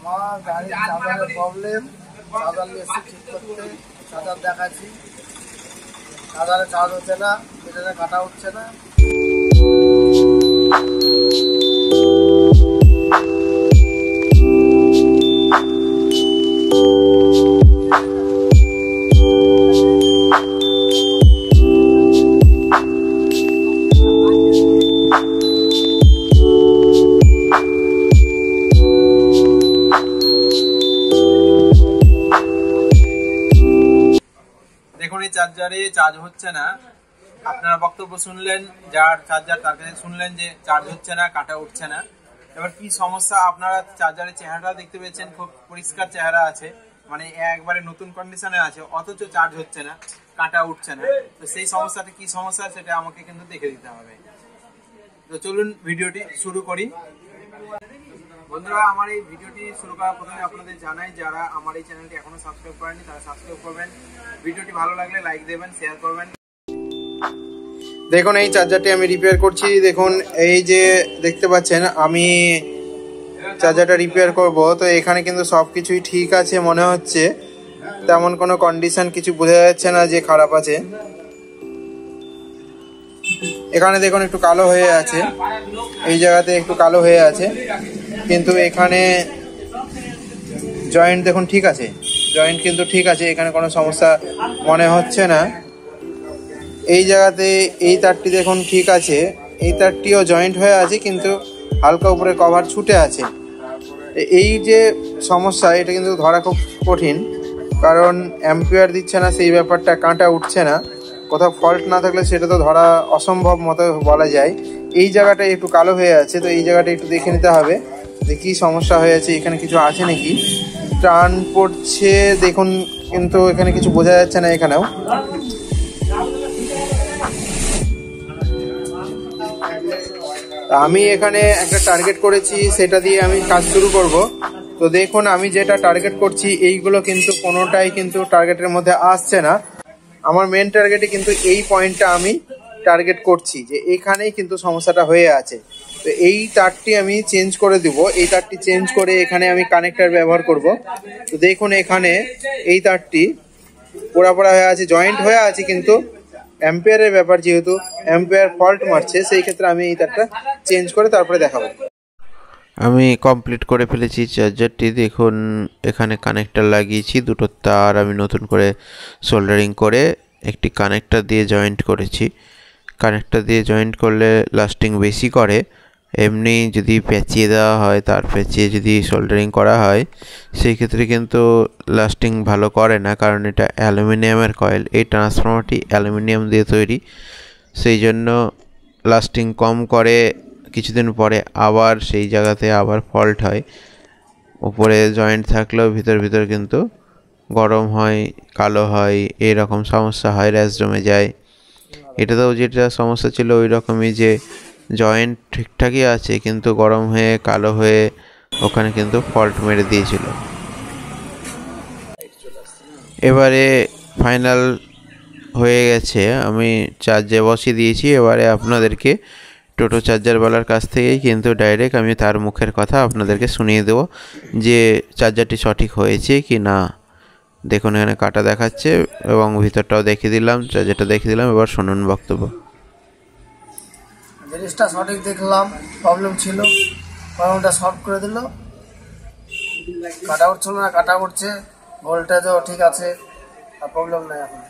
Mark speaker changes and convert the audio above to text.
Speaker 1: আমার গাড়ির চার্জারের problem, charger নিয়ে এসে ঠিক করতে, চার্জার দেখাচ্ছি, চার্জারে চার্জ হচ্ছে না, ব্যাটারি কাটা উঠছে না।
Speaker 2: দেখুন এই চার্জারে চার্জ হচ্ছে না। আপনারা বক্তব্য শুনলেন, যার চার্জার তার কাছে শুনলেন যে চার্জ হচ্ছে না, কাটা উঠছে না। এবার কি সমস্যা, আপনারা চার্জারের চেহারাটা দেখতে পেয়েছেন, খুব পরিষ্কার চেহারা আছে, মানে একবারে নতুন কন্ডিশনে আছে, অথচ চার্জ হচ্ছে না, কাটা উঠছে না। তো সেই সমস্যাটা কি সমস্যা সেটা আমাকে কিন্তু দেখে দিতে হবে। তো চলুন ভিডিওটি শুরু করি। বন্ধুরা, আমার এই ভিডিওটি শুরু করার প্রথমে আপনাদের জানাই, যারা আমার এই চ্যানেলটি এখনো সাবস্ক্রাইব করেনি তারা সাবস্ক্রাইব করবেন, ভিডিওটি ভালো লাগলে লাইক দেবেন, শেয়ার করবেন।
Speaker 3: দেখুন এই চার্জারটি আমি রিপেয়ার করছি। দেখুন এই যে দেখতে পাচ্ছেন আমি চার্জারটা রিপেয়ার করব, তো এখানে কিন্তু সব কিছুই ঠিক আছে মনে হচ্ছে, তেমন কোনো কন্ডিশন কিছু বোঝা যাচ্ছে না যে খারাপ আছে। এখানে দেখুন একটু কালো হয়ে আছে, এই জায়গাতে একটু কালো হয়ে আছে, কিন্তু এখানে জয়েন্ট দেখুন ঠিক আছে, জয়েন্ট কিন্তু ঠিক আছে, এখানে কোনো সমস্যা মনে হচ্ছে না। এই জায়গাতে এই তারটি দেখুন ঠিক আছে, এই তারটিও জয়েন্ট হয়ে আছে, কিন্তু হালকা উপরে কভার ছুটে আছে। এই যে সমস্যা, এটা কিন্তু ধরা খুব কঠিন, কারণ অ্যাম্পিয়ার দিচ্ছে না সেই ব্যাপারটা, কাঁটা উঠছে না, কোথাও ফল্ট না থাকলে সেটা তো ধরা অসম্ভব মতো বলা যায়। এই জায়গাটা একটু কালো হয়ে আছে, তো এই জায়গাটা একটু দেখে নিতে হবে যে কী সমস্যা হয়েছে, এখানে কিছু আছে নাকি। টান পড়ছে দেখুন, কিন্তু এখানে কিছু বোঝা যাচ্ছে না এখানেও। আমি এখানে একটা টার্গেট করেছি, সেটা দিয়ে আমি কাজ শুরু করব। তো দেখুন আমি যেটা টার্গেট করছি এইগুলো কিন্তু কোনোটাই কিন্তু টার্গেটের মধ্যে আসছে না। আমার মেন টার্গেটে কিন্তু এই পয়েন্টটা আমি টার্গেট করছি, যে এখানেই কিন্তু সমস্যাটা হয়ে আছে। তো এই তারটি আমি চেঞ্জ করে দিব, এই তারটি চেঞ্জ করে এখানে আমি কানেক্টর ব্যবহার করব। তো দেখুন এখানে এই তারটি পোড়া পোড়া হয়ে আছে, জয়েন্ট হয়ে আছে, কিন্তু অ্যাম্পিয়ারের ব্যাপার, যেহেতু অ্যাম্পিয়ার ফল্ট মারছে, সেই ক্ষেত্রে আমি এই তারটা চেঞ্জ করে তারপরে দেখাবো।
Speaker 4: আমি কমপ্লিট করে ফেলেছি চার্জারটি। দেখুন এখানে কানেক্টর লাগিয়েছি, দুটো তার আমি নতুন করে সোল্ডারিং করে একটি কানেক্টর দিয়ে জয়েন্ট করেছি। কানেক্টর দিয়ে জয়েন্ট করলে লাস্টিং বেশি করে, এমনি যদি পেঁচিয়ে দেওয়া হয়, তার পেঁচিয়ে যদি সোল্ডারিং করা হয় সেই ক্ষেত্রে কিন্তু লাস্টিং ভালো করে না, কারণ এটা অ্যালুমিনিয়ামের কয়েল, এই ট্রান্সফর্মারটি অ্যালুমিনিয়াম দিয়ে তৈরি, সেই জন্য লাস্টিং কম করে। কিছুদিন পরে আবার সেই জায়গাতে আবার ফল্ট হয়, উপরে জয়েন্ট থাকলেও ভিতর কিন্তু গরম হয়, কালো হয়, এরকম সমস্যা হয়, র্যাশ জমে যায়। এটাতেও যেটা সমস্যা ছিল ওই রকমই, যে জয়েন্ট ঠিকঠাকই আছে কিন্তু গরম হয়ে কালো হয়ে ওখানে কিন্তু ফল্ট মেরে দিয়েছিল। এবারে ফাইনাল হয়ে গেছে, আমি চার্জে বসিয়ে দিয়েছি। এবারে আপনাদেরকে টোটো চার্জারওয়ালার কাছ থেকেই কিন্তু ডাইরেক্ট আমি তার মুখের কথা আপনাদেরকে শুনিয়ে দেবো যে চার্জারটি সঠিক হয়েছে কি না। দেখুন এখানে কাটা দেখাচ্ছে এবং ভিতরটাও দেখিয়ে দিলাম, চার্জারটা দেখিয়ে দিলাম। এবার শুনুন বক্তব্য।
Speaker 1: জিনিসটা সঠিক দেখলাম, প্রবলেম ছিল, প্রবলেমটা সলভ করে দিল। কাটা উঠছিল না, কাটা উঠছে, ভোল্টেজও ঠিক আছে, আর প্রবলেম নেই এখন।